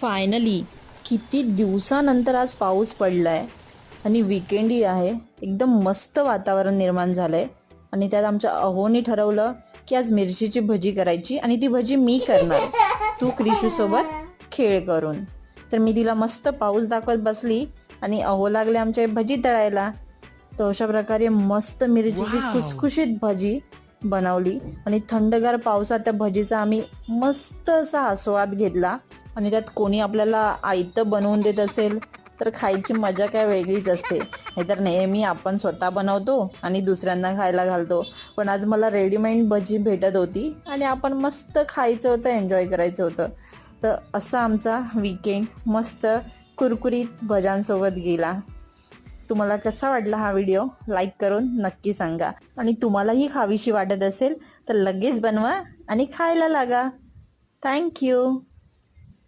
Finally किती दिवसानंतर आज पाऊस पडलाय आणि विकेंडही आहे. एकदम मस्त वातावरण निर्माण झालंय आणि त्यात आमच्या अहोनी ठरवलं की आज मिरचीची भजी करायची आणि ती भजी मी करणार, तू क्रिशू सोबत खेळ करून. तर मी तिला मस्त पाऊस दाखवत बसली आणि अहो लागले आमच्या भजी तळायला. तर अशा प्रकारे मस्त मिरचीची खुसखुशीत भजी बनवली आणि थंडगार पावसात त्या भजीचा आम्ही मस्त असा आस्वाद घेतला. आणि त्यात कोणी आपल्याला आयतं बनवून देत असेल तर खायची मजा काय वेगळीच असते. नाहीतर नेहमी आपण स्वतः बनवतो आणि दुसऱ्यांना खायला घालतो, पण आज मला रेडीमेड भजी भेटत होती आणि आपण मस्त खायचं होतं, एन्जॉय करायचं होतं. तर असा आमचा वीकेंड मस्त कुरकुरीत भज्यांसोबत गेला. तुम्हाला कसा वाटला हा व्हिडिओ लाईक करून नक्की सांगा आणि तुम्हालाही खावीशी वाटत असेल तर लगेच बनवा आणि खायला लागा. थँक्यू.